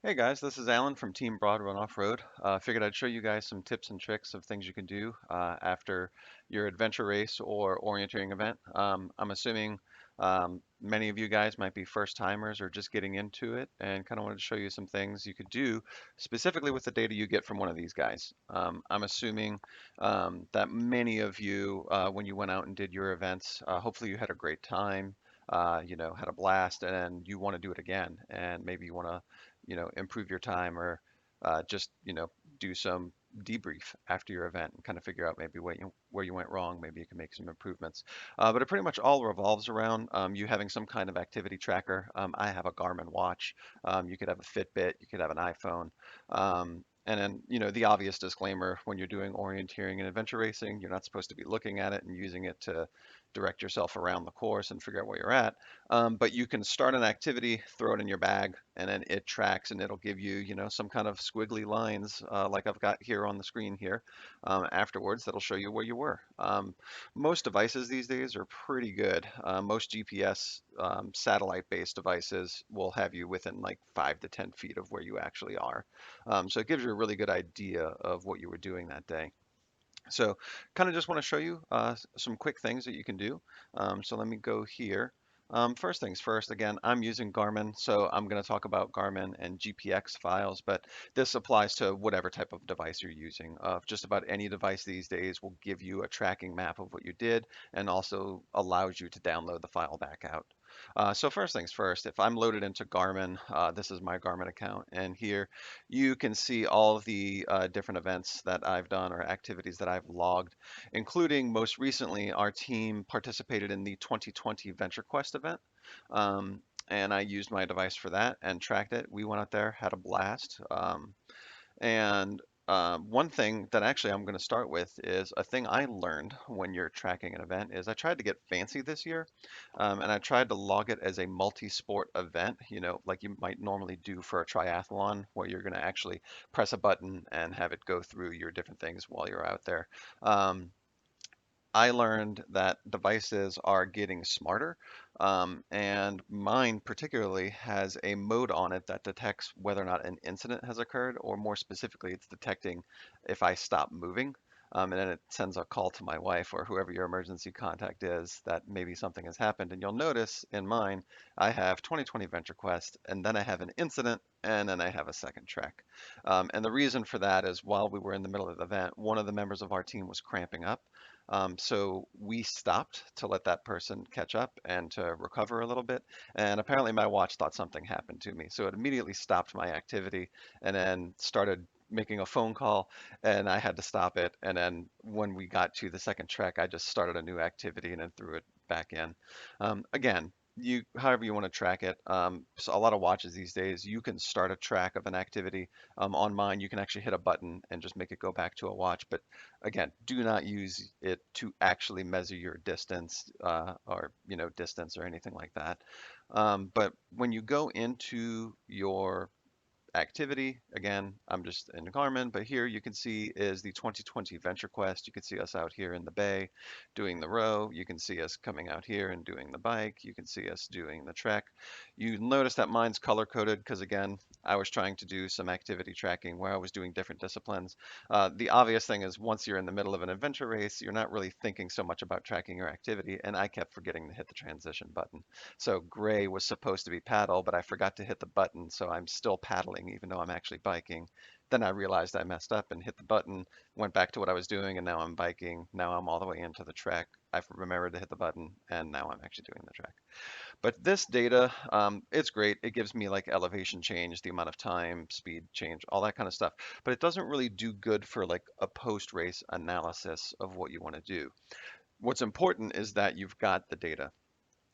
Hey guys, this is Alan from Team Broad Run Off Road. Figured I'd show you guys some tips and tricks of things you can do after your adventure race or orienteering event. I'm assuming many of you guys might be first timers or just getting into it, and kind of wanted to show you some things you could do specifically with the data you get from one of these guys. I'm assuming that many of you, when you went out and did your events, hopefully you had a great time. Had a blast, and you want to do it again, and maybe you want to improve your time or just, do some debrief after your event and kind of figure out maybe where you went wrong. Maybe you can make some improvements. But it pretty much all revolves around you having some kind of activity tracker. I have a Garmin watch. You could have a Fitbit. You could have an iPhone. And then, the obvious disclaimer when you're doing orienteering and adventure racing, you're not supposed to be looking at it and using it to direct yourself around the course and figure out where you're at. But you can start an activity, throw it in your bag, and then it tracks and it'll give you, some kind of squiggly lines like I've got here on the screen here. Afterwards, that'll show you where you were. Most devices these days are pretty good. Most GPS satellite-based devices will have you within like 5 to 10 feet of where you actually are. So it gives you a really good idea of what you were doing that day. So kind of just want to show you some quick things that you can do. So let me go here. First things first, again, I'm using Garmin, so I'm going to talk about Garmin and GPX files, but this applies to whatever type of device you're using. Just about any device these days will give you a tracking map of what you did and also allows you to download the file back out. So first things first, if I'm loaded into Garmin, this is my Garmin account, and here you can see all of the different events that I've done or activities that I've logged, including most recently our team participated in the 2020 Venture Quest event. And I used my device for that and tracked it. We went out there, had a blast. And one thing that actually I'm going to start with is a thing I learned when you're tracking an event is I tried to get fancy this year, and I tried to log it as a multi-sport event, like you might normally do for a triathlon, where you're going to actually press a button and have it go through your different things while you're out there. Um, I learned that devices are getting smarter, and mine particularly has a mode on it that detects whether or not an incident has occurred, or more specifically, it's detecting if I stop moving. And then it sends a call to my wife or whoever your emergency contact is that maybe something has happened. And you'll notice in mine, I have 2020 Venture Quest, and then I have an incident, and then I have a second track. And the reason for that is while we were in the middle of the event, one of the members of our team was cramping up. So we stopped to let that person catch up and to recover a little bit. And apparently my watch thought something happened to me. So it immediately stopped my activity and then started making a phone call, and I had to stop it. And then when we got to the second trek, I just started a new activity and then threw it back in. Again, however you want to track it. So a lot of watches these days, you can start a track of an activity. On mine, you can actually hit a button and just make it go back to a watch. But again, do not use it to actually measure your distance or distance or anything like that. But when you go into your activity. Again, I'm just in Garmin, but here you can see is the 2020 Venture Quest. You can see us out here in the bay doing the row. You can see us coming out here and doing the bike. You can see us doing the trek. You notice that mine's color coded because again, I was trying to do some activity tracking where I was doing different disciplines. The obvious thing is once you're in the middle of an adventure race, you're not really thinking so much about tracking your activity, and I kept forgetting to hit the transition button. So gray was supposed to be paddle, but I forgot to hit the button, so I'm still paddling even though I'm actually biking. Then I realized I messed up and hit the button, went back to what I was doing, and now I'm biking. Now I'm all the way into the track. I've remembered to hit the button, and now I'm actually doing the track. But this data, it's great. It gives me like elevation change, the amount of time, speed change, all that kind of stuff. But it doesn't really do good for like a post-race analysis of what you want to do. What's important is that you've got the data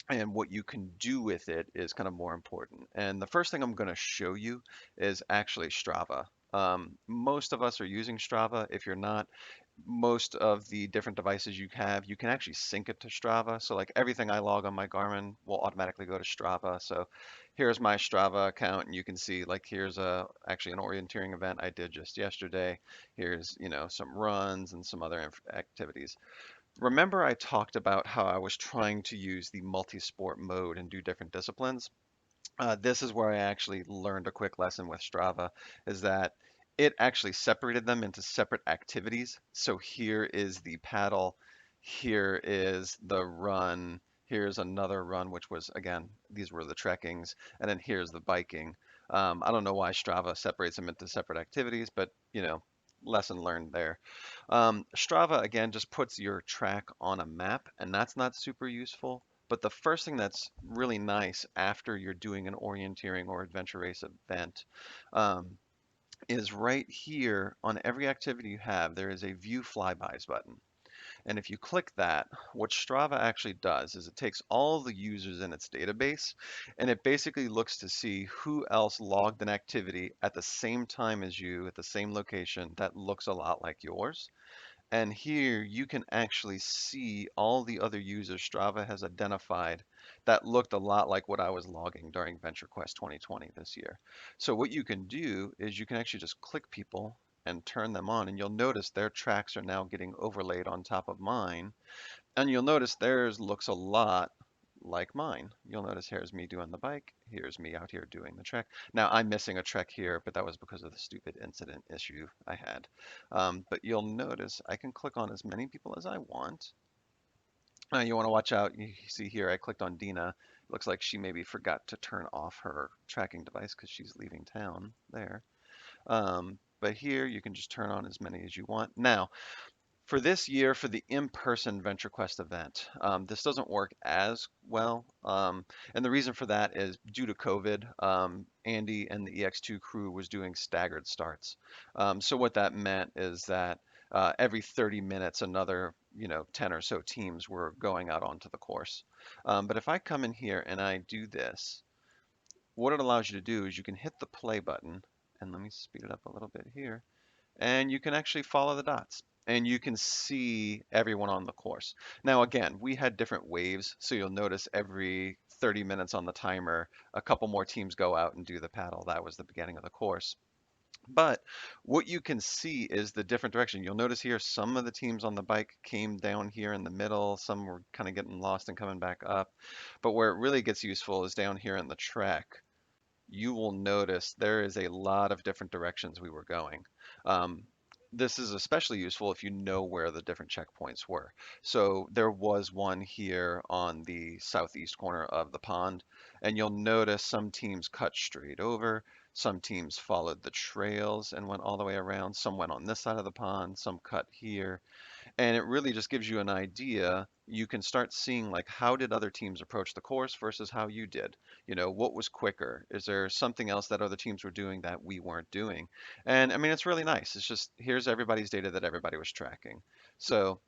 and what you can do with it is kind of more important. And the first thing I'm going to show you is actually Strava. Most of us are using Strava. If you're not, most of the different devices you have, you can actually sync it to Strava. So like everything I log on my Garmin will automatically go to Strava. So here's my Strava account, and you can see like here's actually an orienteering event I did just yesterday. Here's some runs and some other activities. Remember I talked about how I was trying to use the multi-sport mode and do different disciplines? This is where I actually learned a quick lesson with Strava, is that it actually separated them into separate activities. So here is the paddle, here is the run, here's another run, which was, again, these were the trekkings, and then here's the biking. I don't know why Strava separates them into separate activities, but lesson learned there. Strava, again, just puts your track on a map, and that's not super useful. But the first thing that's really nice after you're doing an orienteering or adventure race event um, is right here on every activity you have, there is a view flybys button. And if you click that, what Strava actually does is it takes all the users in its database and it basically looks to see who else logged an activity at the same time as you at the same location that looks a lot like yours. And here you can actually see all the other users Strava has identified that looked a lot like what I was logging during Venture Quest 2020 this year. So what you can do is you can actually just click people and turn them on, and you'll notice their tracks are now getting overlaid on top of mine. And you'll notice theirs looks a lot like mine. You'll notice here's me doing the bike, here's me out here doing the trek. Now I'm missing a trek here, but that was because of the stupid incident issue I had. But you'll notice I can click on as many people as I want. You want to watch out. You see here, I clicked on Dina. It looks like she maybe forgot to turn off her tracking device because she's leaving town there. But here you can just turn on as many as you want. Now, for this year, for the in-person Venture Quest event, this doesn't work as well. And the reason for that is due to COVID, Andy and the EX2 crew was doing staggered starts. So what that meant is that every 30 minutes, another, 10 or so teams were going out onto the course. But if I come in here and I do this, what it allows you to do is you can hit the play button, and let me speed it up a little bit here, and you can actually follow the dots and you can see everyone on the course. Now, again, we had different waves, so you'll notice every 30 minutes on the timer, a couple more teams go out and do the paddle. That was the beginning of the course. But what you can see is the different direction. You'll notice here some of the teams on the bike came down here in the middle. Some were kind of getting lost and coming back up. But where it really gets useful is down here in the track. You will notice there is a lot of different directions we were going. Um, this is especially useful if you know where the different checkpoints were. So there was one here on the southeast corner of the pond, and you'll notice some teams cut straight over, some teams followed the trails and went all the way around, some went on this side of the pond, some cut here, and it really just gives you an idea. You can start seeing like how did other teams approach the course versus how you did. What was quicker? Is there something else that other teams were doing that we weren't doing? And I mean, it's really nice. It's just here's everybody's data that everybody was tracking. So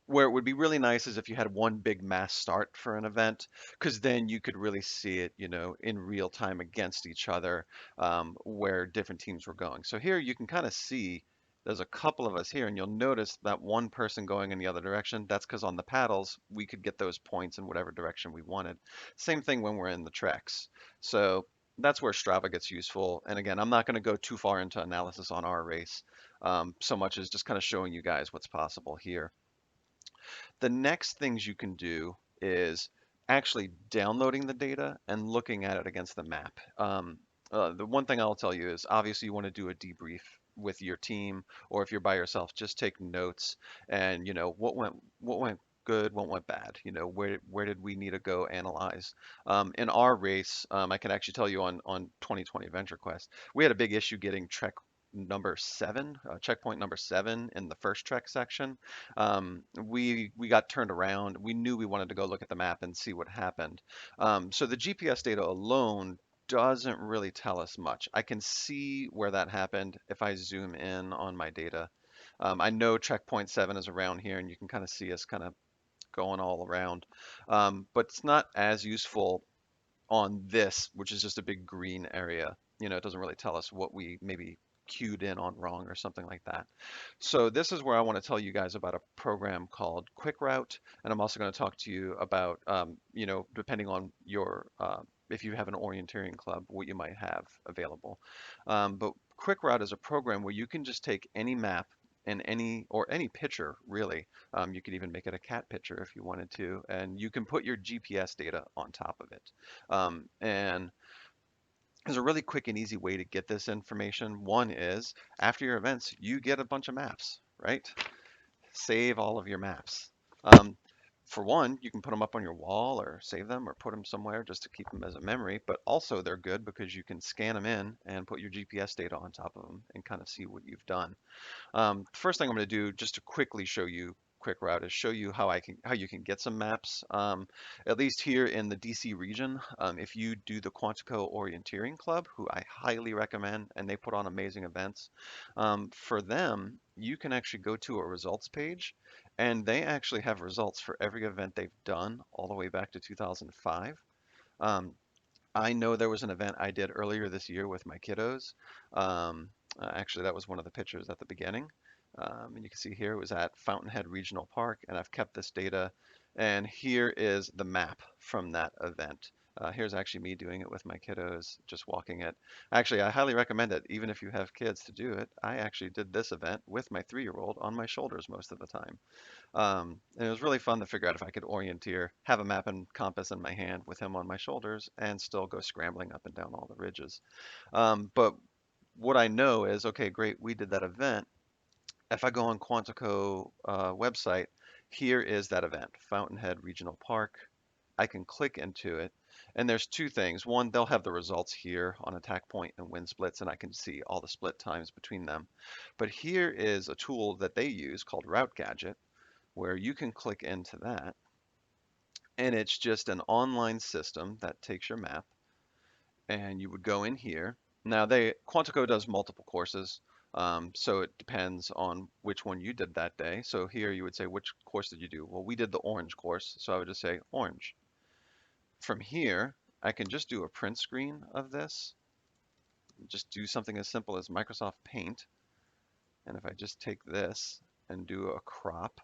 where it would be really nice is if you had one big mass start for an event, because then you could really see it, in real time against each other, where different teams were going. So here you can kind of see there's a couple of us here, and you'll notice that one person going in the other direction. That's because on the paddles, we could get those points in whatever direction we wanted. Same thing when we're in the treks. So that's where Strava gets useful. And again, I'm not going to go too far into analysis on our race, so much as just kind of showing you guys what's possible here. The next things you can do is actually downloading the data and looking at it against the map. The one thing I'll tell you is obviously you want to do a debrief with your team, or if you're by yourself, just take notes and what went good, what went bad. Where did we need to go analyze? In our race, I can actually tell you on 2020 Venture Quest, we had a big issue getting trek number 7, checkpoint number 7 in the first trek section. We got turned around. We knew we wanted to go look at the map and see what happened. So the GPS data alone doesn't really tell us much. I can see where that happened if I zoom in on my data. I know checkpoint 7 is around here, and you can kind of see us kind of going all around. But it's not as useful on this, which is just a big green area. It doesn't really tell us what we maybe queued in on wrong or something like that. So this is where I want to tell you guys about a program called QuickRoute, and I'm also going to talk to you about, depending on your, if you have an orienteering club, what you might have available. But QuickRoute is a program where you can just take any map and any picture really. You could even make it a cat picture if you wanted to, and you can put your GPS data on top of it. And There's a really quick and easy way to get this information. One is after your events, you get a bunch of maps, right? Save all of your maps. Um, for one, you can put them up on your wall or save them or put them somewhere just to keep them as a memory, but also they're good because you can scan them in and put your GPS data on top of them and kind of see what you've done. First thing I'm going to do just to quickly show you QuickRoute is show you how you can get some maps. At least here in the DC region, if you do the Quantico Orienteering Club, who I highly recommend, and they put on amazing events, for them you can actually go to a results page, and they actually have results for every event they've done all the way back to 2005. Um, I know there was an event I did earlier this year with my kiddos. Actually, that was one of the pictures at the beginning. And you can see here it was at Fountainhead Regional Park, and I've kept this data. And here is the map from that event. Here's actually me doing it with my kiddos, just walking it. Actually, I highly recommend it, even if you have kids to do it. I actually did this event with my 3-year-old on my shoulders most of the time. And it was really fun to figure out if I could orienteer, have a map and compass in my hand with him on my shoulders, and still go scrambling up and down all the ridges. But what I know is, okay, great, we did that event. If I go on Quantico website, here is that event, Fountainhead Regional Park. I can click into it, and there's two things. One, they'll have the results here on attack point and wind splits, and I can see all the split times between them. But here is a tool that they use called Route Gadget where you can click into that, and it's just an online system that takes your map, and you would go in here. Now Quantico does multiple courses, so it depends on which one you did that day. So here you would say, which course did you do? Well, we did the orange course, so I would just say orange. From here, I can just do a print screen of this, just do something as simple as Microsoft Paint, and if I just take this and do a crop,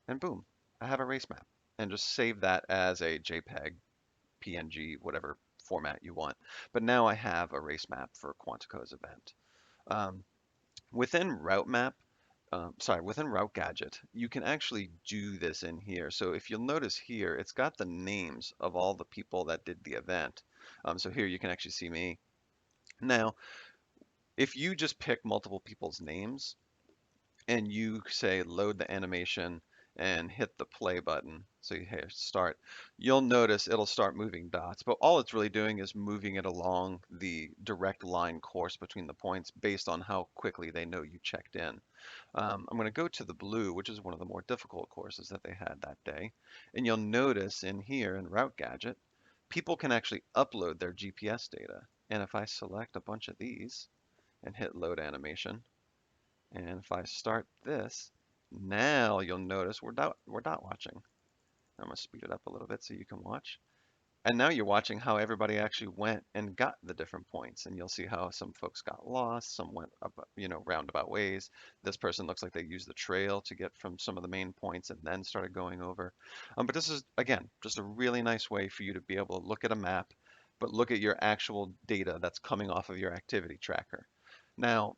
and boom, I have a race map. And just save that as a JPEG, PNG, whatever format you want. But now I have a race map for Quantico's event. Um, within Route Map, within Route Gadget, you can actually do this in here. So if you'll notice here, it's got the names of all the people that did the event. So here you can actually see me. Now, if you just pick multiple people's names, and you say load the animation and hit the play button. So you hit start, you'll notice it'll start moving dots, but all it's really doing is moving it along the direct line course between the points based on how quickly they know you checked in. I'm going to go to the blue, which is one of the more difficult courses that they had that day. And you'll notice in here in Route Gadget, people can actually upload their GPS data. And if I select a bunch of these and hit load animation, and if I start this, now you'll notice we're dot watching. I'm gonna speed it up a little bit so you can watch. And now you're watching how everybody actually went and got the different points. And you'll see how some folks got lost, some went up, roundabout ways. This person looks like they used the trail to get from some of the main points and then started going over. But this is, again, just a really nice way for you to be able to look at a map, but look at your actual data that's coming off of your activity tracker. Now,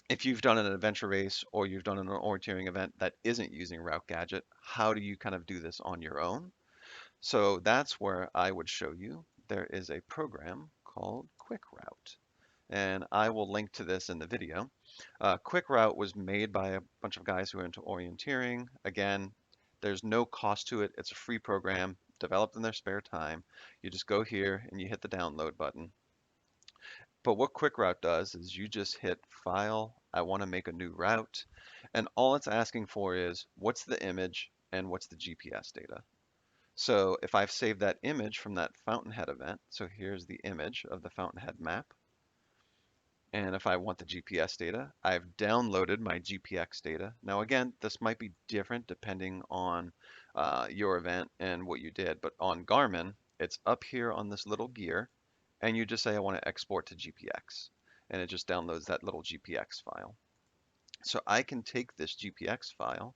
if you've done an adventure race or you've done an orienteering event that isn't using Route Gadget, how do you kind of do this on your own? So that's where I would show you. There is a program called QuickRoute, and I will link to this in the video. QuickRoute was made by a bunch of guys who are into orienteering. Again, there's no cost to it. It's a free program developed in their spare time. You just go here and you hit the download button. But what QuickRoute does is you just hit File, I want to make a new route, and all it's asking for is what's the image and what's the GPS data. So if I've saved that image from that Fountainhead event, so here's the image of the Fountainhead map, and if I want the GPS data, I've downloaded my GPX data. Now again, this might be different depending on your event and what you did, but on Garmin, it's up here on this little gear, and you just say I want to export to GPX, and it just downloads that little GPX file. So I can take this GPX file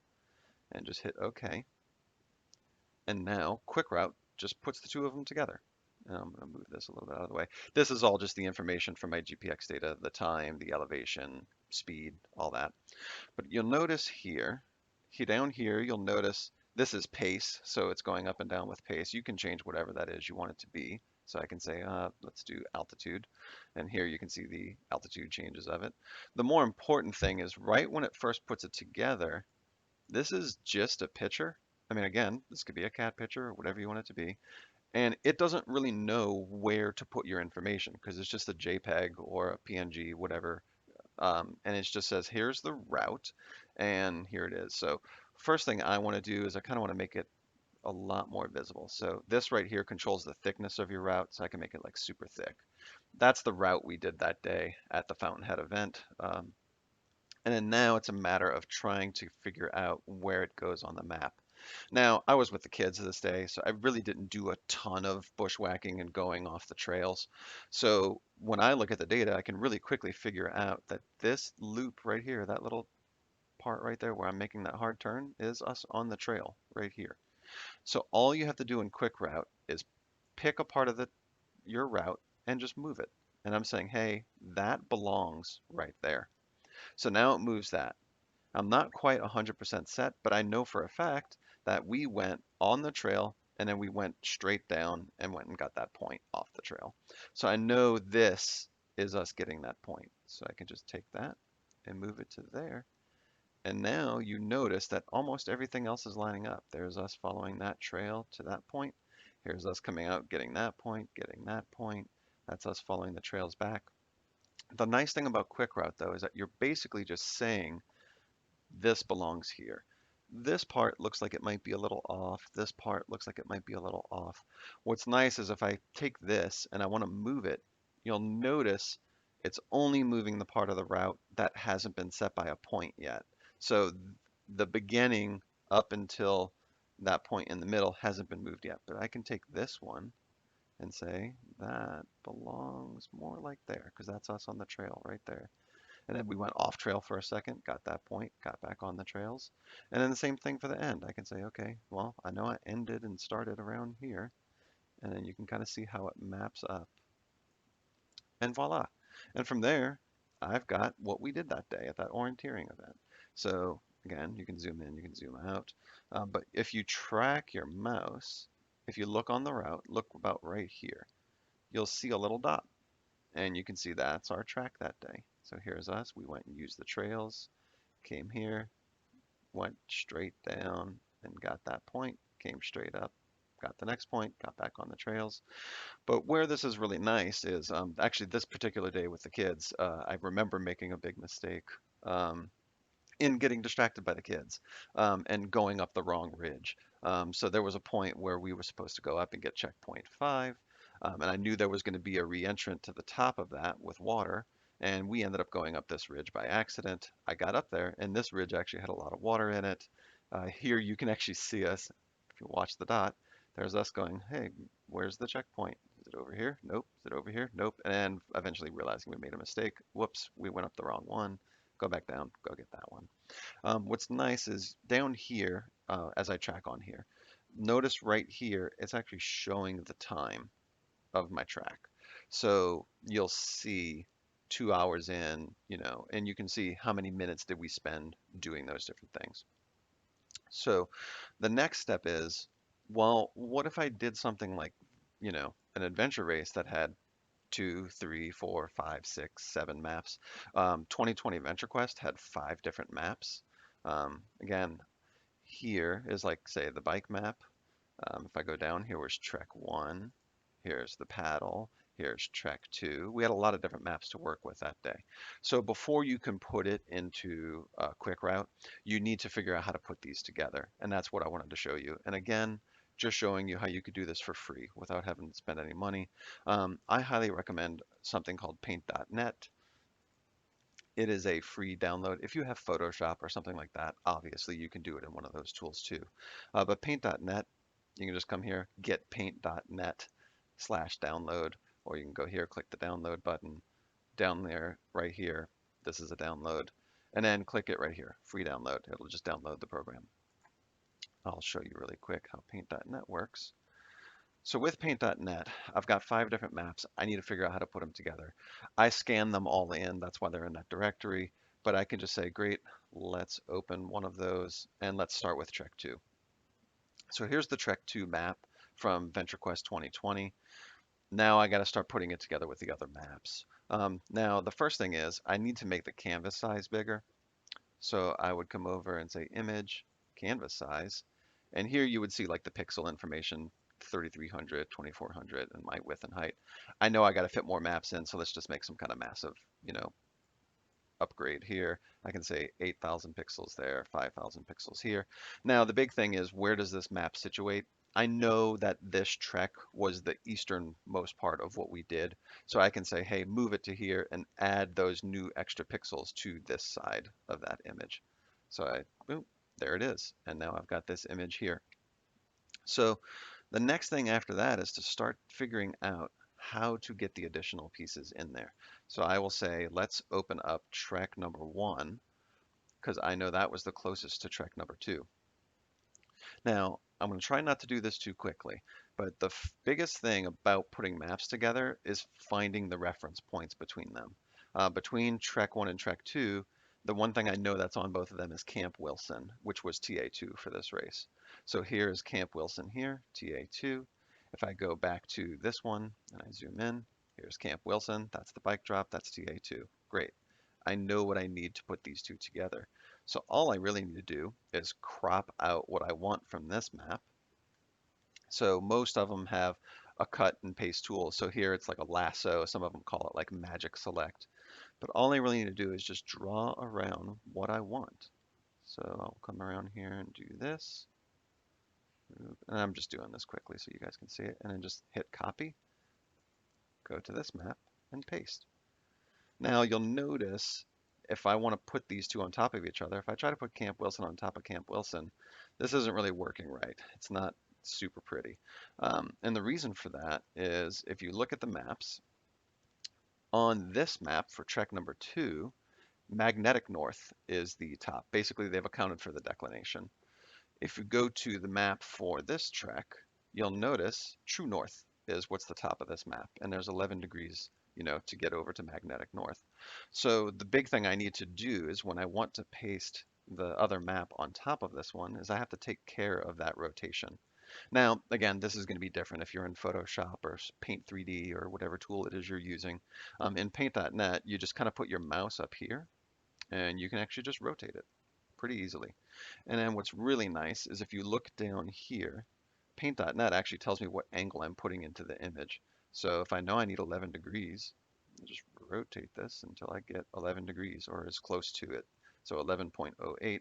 and just hit OK, and now QuickRoute just puts the two of them together. And I'm going to move this a little bit out of the way. This is all just the information from my GPX data, the time, the elevation, speed, all that. But you'll notice here, down here, you'll notice this is pace, so it's going up and down with pace. You can change whatever that is you want it to be. So I can say, let's do altitude. And here you can see the altitude changes of it. The more important thing is right when it first puts it together, this is just a picture. I mean, again, this could be a cat picture or whatever you want it to be. And it doesn't really know where to put your information because it's just a JPEG or a PNG, whatever. And it just says, here's the route, and here it is. So first thing I want to do is I kind of want to make it a lot more visible. So this right here controls the thickness of your route, so I can make it like super thick. That's the route we did that day at the Fountainhead event. And then now it's a matter of trying to figure out where it goes on the map. Now, I was with the kids this day, so I really didn't do a ton of bushwhacking and going off the trails. So when I look at the data, I can really quickly figure out that this loop right here, that little part right there where I'm making that hard turn, is us on the trail right here. So all you have to do in QuickRoute is pick a part of your route and just move it. And I'm saying, hey, that belongs right there. So now it moves that. I'm not quite 100% set, but I know for a fact that we went on the trail and then we went straight down and went and got that point off the trail. So I know this is us getting that point. So I can just take that and move it to there. And now you notice that almost everything else is lining up. There's us following that trail to that point. Here's us coming out, getting that point, getting that point. That's us following the trails back. The nice thing about QuickRoute though is that you're basically just saying this belongs here. This part looks like it might be a little off. This part looks like it might be a little off. What's nice is if I take this and I want to move it, you'll notice it's only moving the part of the route that hasn't been set by a point yet. So the beginning up until that point in the middle hasn't been moved yet. But I can take this one and say that belongs more like there because that's us on the trail right there. And then we went off trail for a second, got that point, got back on the trails. And then the same thing for the end. I can say, okay, well, I know I ended and started around here. And then you can kind of see how it maps up. And voila. And from there, I've got what we did that day at that orienteering event. So again, you can zoom in, you can zoom out. But if you track your mouse, if you look on the route, look about right here, you'll see a little dot. And you can see that's our track that day. So here's us. We went and used the trails, came here, went straight down and got that point, came straight up, got the next point, got back on the trails. But where this is really nice is actually this particular day with the kids, I remember making a big mistake. In getting distracted by the kids and going up the wrong ridge. So there was a point where we were supposed to go up and get checkpoint 5, and I knew there was going to be a re-entrant to the top of that with water, and we ended up going up this ridge by accident. I got up there, and this ridge actually had a lot of water in it. Here you can actually see us, if you watch the dot, there's us going, hey, where's the checkpoint? Is it over here? Nope. Is it over here? Nope. And eventually realizing we made a mistake. Whoops, we went up the wrong one. Go back down, go get that one. What's nice is down here, as I track on here, notice right here, it's actually showing the time of my track. So you'll see 2 hours in, and you can see how many minutes did we spend doing those different things. So the next step is, well, what if I did something like, an adventure race that had 2, 3, 4, 5, 6, 7 maps. 2020 Venture Quest had 5 different maps. Again, here is like, say, the bike map. If I go down, here was Trek 1. Here's the paddle. Here's Trek 2. We had a lot of different maps to work with that day. So before you can put it into QuickRoute, you need to figure out how to put these together. And that's what I wanted to show you. And again, just showing you how you could do this for free without having to spend any money. I highly recommend something called paint.net. It is a free download. If you have Photoshop or something like that, obviously you can do it in one of those tools too. But paint.net, you can just come here, get paint.net/download, or you can go here, click the download button down there, right here. This is a download, and then click it right here, free download. It'll just download the program. I'll show you really quick how paint.net works. So with paint.net, I've got 5 different maps. I need to figure out how to put them together. I scan them all in. That's why they're in that directory. But I can just say, great, let's open one of those and let's start with Trek 2. So here's the Trek 2 map from VentureQuest 2020. Now I got to start putting it together with the other maps. Now the first thing is I need to make the canvas size bigger. So I would come over and say image, canvas size. And here you would see like the pixel information, 3300, 2400, and my width and height. I know I got to fit more maps in, so let's just make some kind of massive, you know, upgrade here. I can say 8,000 pixels there, 5,000 pixels here. Now, the big thing is, where does this map situate? I know that this trek was the easternmost part of what we did. So I can say, hey, move it to here and add those new extra pixels to this side of that image. So boom, there it is. And now I've got this image here. So the next thing after that is to start figuring out how to get the additional pieces in there. So I will say, let's open up trek number 1, because I know that was the closest to trek number 2. Now, I'm going to try not to do this too quickly, but the biggest thing about putting maps together is finding the reference points between them. Between Trek 1 and Trek 2, the one thing I know that's on both of them is Camp Wilson, which was TA2 for this race. So here's Camp Wilson here, TA2. If I go back to this one and I zoom in, here's Camp Wilson, that's the bike drop, that's TA2. Great. I know what I need to put these two together. So all I really need to do is crop out what I want from this map. So most of them have a cut and paste tool. So here it's like a lasso. Some of them call it like magic select. But all I really need to do is just draw around what I want. So I'll come around here and do this. And I'm just doing this quickly so you guys can see it. And then just hit copy, go to this map, and paste. Now you'll notice if I want to put these two on top of each other, if I try to put Camp Wilson on top of Camp Wilson, this isn't really working right. It's not super pretty. And the reason for that is if you look at the maps, on this map for trek number 2, magnetic north is the top. Basically, they've accounted for the declination. If you go to the map for this trek, you'll notice true north is what's the top of this map, and there's 11 degrees, to get over to magnetic north. So the big thing I need to do is when I want to paste the other map on top of this one is I have to take care of that rotation. Now, again, this is going to be different if you're in Photoshop or Paint 3D or whatever tool it is you're using. In Paint.net, you just kind of put your mouse up here and you can actually just rotate it pretty easily. And then what's really nice is if you look down here, Paint.net actually tells me what angle I'm putting into the image. So if I know I need 11 degrees, I'll just rotate this until I get 11 degrees or as close to it. So 11.08.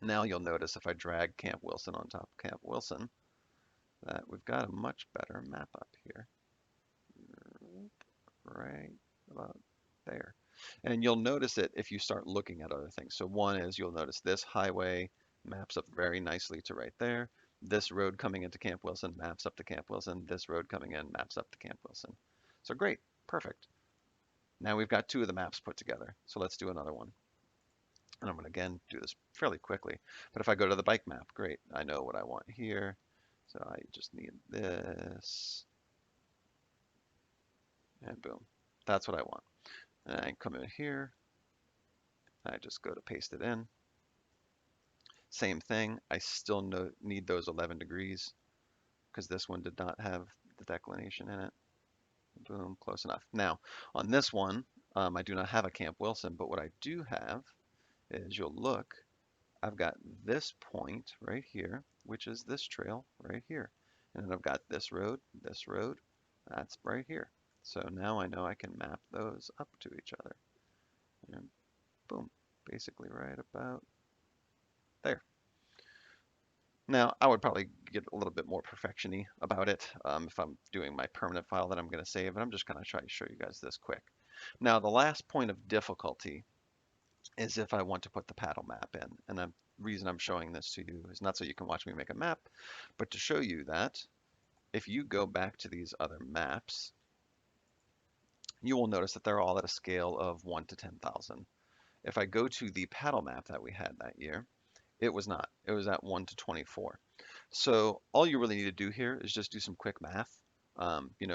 Now you'll notice if I drag Camp Wilson on top of Camp Wilson, that we've got a much better map up here. Right about there. And you'll notice it if you start looking at other things. So one is you'll notice this highway maps up very nicely to right there. This road coming into Camp Wilson maps up to Camp Wilson. This road coming in maps up to Camp Wilson. So great, perfect. Now we've got 2 of the maps put together. So let's do another one. And I'm going to again do this fairly quickly. But if I go to the bike map, great, I know what I want here. So I just need this. And boom, that's what I want. And I come in here, I just go to paste it in. Same thing, I still need those 11 degrees because this one did not have the declination in it. Boom, close enough. Now, on this one, I do not have a Camp Wilson, but what I do have is you'll look, I've got this point right here, which is this trail right here. And then I've got this road, that's right here. So now I know I can map those up to each other. And boom, basically right about there. Now, I would probably get a little bit more perfection-y about it if I'm doing my permanent file that I'm going to save, and I'm just going to try to show you guys this quick. Now, the last point of difficulty is if I want to put the paddle map in, and the reason I'm showing this to you is not so you can watch me make a map, but to show you that if you go back to these other maps, you will notice that they're all at a scale of 1 to 10,000. If I go to the paddle map that we had that year, it was not. It was at 1 to 24. So all you really need to do here is just do some quick math,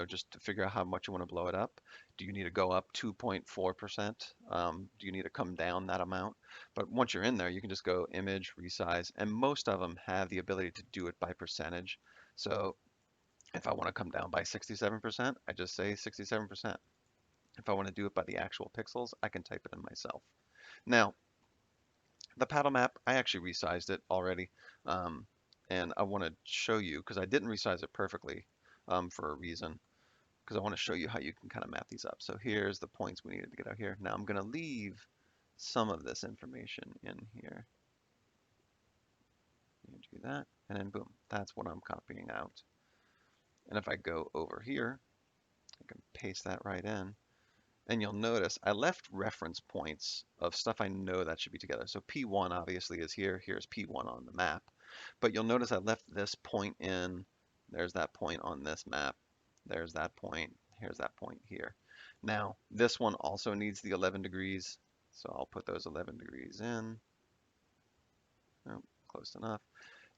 just to figure out how much you want to blow it up. Do you need to go up 2.4%? Do you need to come down that amount? But once you're in there, you can just go image, resize, and most of them have the ability to do it by percentage. So If I want to come down by 67%, I just say 67%. If I want to do it by the actual pixels, I can type it in myself. Now, the paddle map, I actually resized it already. Um, and I want to show you, because I didn't resize it perfectly for a reason, because I want to show you how you can kind of map these up. So here's the points we needed to get out here. Now I'm going to leave some of this information in here. Do that, and then boom, that's what I'm copying out. And if I go over here, I can paste that right in. And you'll notice I left reference points of stuff I know that should be together. So P1 obviously is here. Here's P1 on the map. But you'll notice I left this point in. There's that point on this map. There's that point. Here's that point here. Now, this one also needs the 11 degrees. So I'll put those 11 degrees in. Oh, close enough.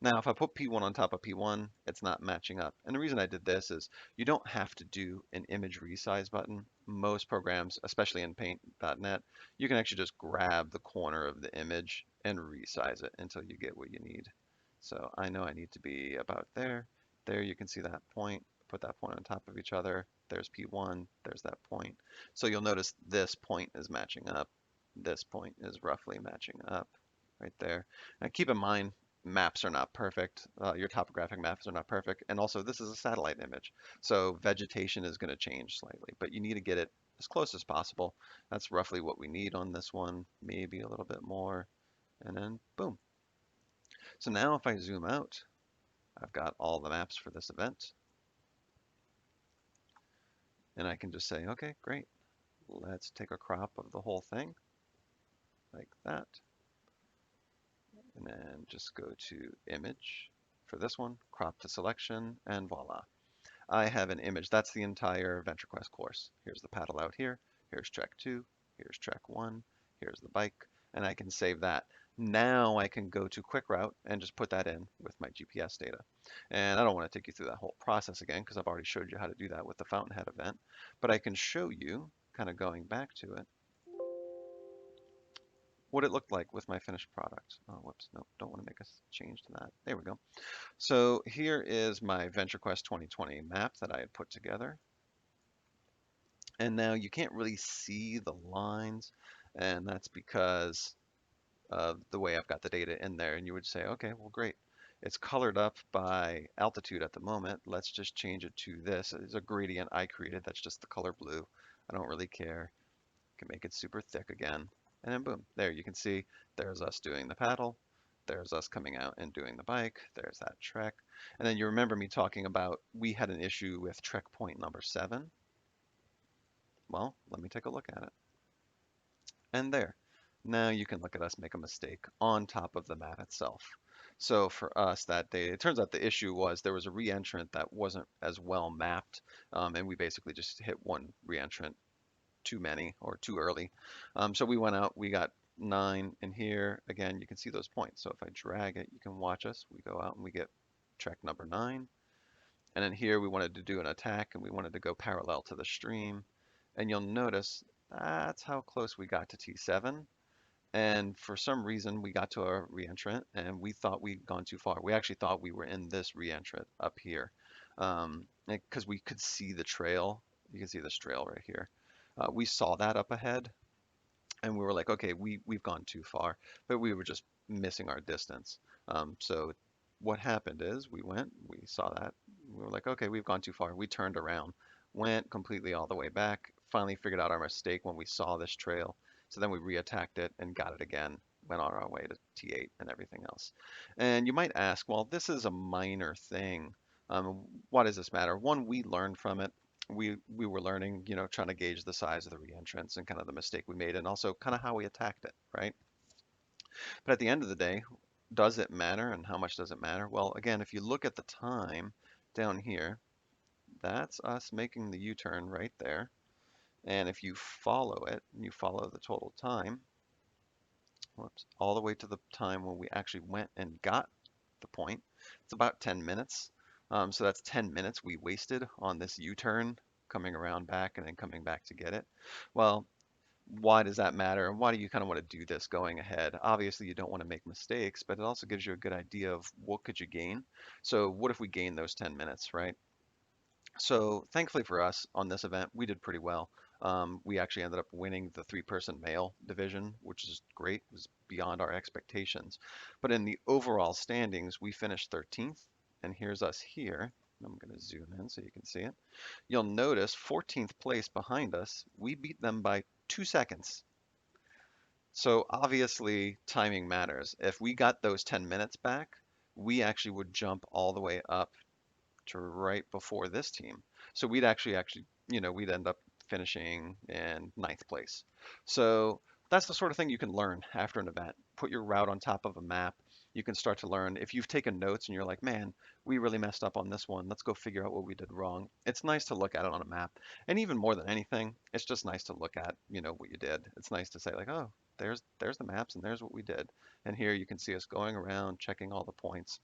Now, if I put P1 on top of P1, it's not matching up. And the reason I did this is you don't have to do an image resize button. Most programs, especially in Paint.net, you can actually just grab the corner of the image and resize it until you get what you need. So I know I need to be about there. There you can see that point. Put that point on top of each other. There's P1, there's that point. So you'll notice this point is matching up. This point is roughly matching up right there. And keep in mind, maps are not perfect. Your topographic maps are not perfect. And also, this is a satellite image. So vegetation is going to change slightly, but you need to get it as close as possible. That's roughly what we need on this one, maybe a little bit more. And then boom. So now if I zoom out, I've got all the maps for this event. And I can just say, okay, great. Let's take a crop of the whole thing like that. And then just go to image for this one, crop to selection, and voila. I have an image. That's the entire VentureQuest course. Here's the paddle out here. Here's Trek 2. Here's Trek 1. Here's the bike. And I can save that. Now I can go to QuickRoute and just put that in with my GPS data. And I don't want to take you through that whole process again because I've already showed you how to do that with the Fountainhead event. But I can show you, kind of going back to it, what it looked like with my finished product. Oh, whoops, no, don't want to make a change to that. There we go. So here is my VentureQuest 2020 map that I had put together. And now you can't really see the lines, and that's because of the way I've got the data in there. And you would say, okay, well, great. It's colored up by altitude at the moment. Let's just change it to this. It's a gradient I created. That's just the color blue. I don't really care. Can make it super thick again. And then boom, there you can see there's us doing the paddle. There's us coming out and doing the bike. There's that trek. And then you remember me talking about we had an issue with trek point number 7. Well, let me take a look at it. And there. Now you can look at us make a mistake on top of the map itself. So for us that day, it turns out the issue was there was a reentrant that wasn't as well mapped, and we basically just hit one reentrant too many or too early. So we went out, we got 9 in here. Again, you can see those points. So if I drag it, you can watch us. We go out and we get trek number 9. And then here we wanted to do an attack and we wanted to go parallel to the stream. And you'll notice that's how close we got to T7. And for some reason, we got to a reentrant and we thought we'd gone too far. We actually thought we were in this reentrant up here because we could see the trail. You can see this trail right here. We saw that up ahead and we were like, okay, we've gone too far, but we were just missing our distance. So what happened is we went, we saw that, we were like, okay, we've gone too far. We turned around, went completely all the way back, finally figured out our mistake when we saw this trail. So then we reattacked it and got it again, went on our way to T8 and everything else. And you might ask, well, this is a minor thing. Why does this matter? One, we learned from it. We were learning, trying to gauge the size of the reentrance and kind of the mistake we made and also kind of how we attacked it, right? But at the end of the day, does it matter and how much does it matter? Well, again, if you look at the time down here, that's us making the U-turn right there. And if you follow it, you follow the total time, whoops, all the way to the time when we actually went and got the point, it's about 10 minutes. So that's 10 minutes we wasted on this U-turn, coming around back and then coming back to get it. Well, why does that matter? And why do you kind of want to do this going ahead? Obviously, you don't want to make mistakes, but it also gives you a good idea of what could you gain. So what if we gain those 10 minutes, right? So thankfully for us on this event, we did pretty well. We actually ended up winning the three-person male division, which is great. It was beyond our expectations. But in the overall standings, we finished 13th. And here's us here. I'm going to zoom in so you can see it. You'll notice 14th place behind us, we beat them by 2 seconds. So obviously timing matters. If we got those 10 minutes back, we actually would jump all the way up to right before this team. So we'd we'd end up finishing in ninth place. So that's the sort of thing you can learn after an event. Put your route on top of a map. You can start to learn. If you've taken notes and you're like, man, we really messed up on this one. Let's go figure out what we did wrong. It's nice to look at it on a map. And even more than anything, it's just nice to look at, what you did. It's nice to say like, oh, there's the maps and there's what we did. And here you can see us going around checking all the points.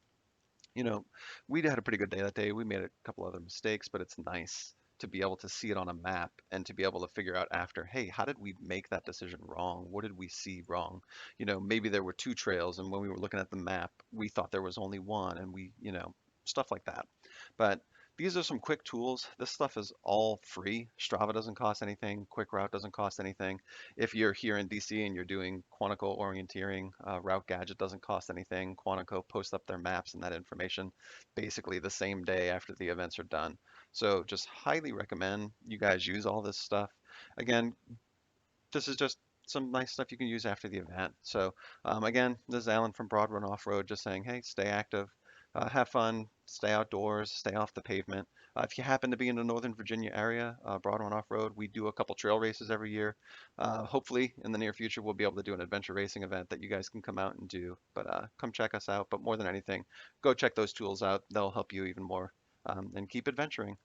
you know, we had a pretty good day that day. We made a couple other mistakes, but it's nice to be able to see it on a map and to be able to figure out after, hey, how did we make that decision wrong? What did we see wrong? Maybe there were two trails, and when we were looking at the map, we thought there was only one, and stuff like that. But these are some quick tools. This stuff is all free. Strava doesn't cost anything. QuickRoute doesn't cost anything. If you're here in DC and you're doing Quantico Orienteering, Route Gadget doesn't cost anything. Quantico posts up their maps and that information basically the same day after the events are done. So just highly recommend you guys use all this stuff. Again, this is just some nice stuff you can use after the event. So again, this is Alan from Broad Run Off Road, just saying, hey, stay active, have fun, stay outdoors, stay off the pavement. If you happen to be in the Northern Virginia area, Broad Run Off Road, we do a couple trail races every year. Hopefully, in the near future, we'll be able to do an adventure racing event that you guys can come out and do. But come check us out. But more than anything, go check those tools out. They'll help you even more and keep adventuring.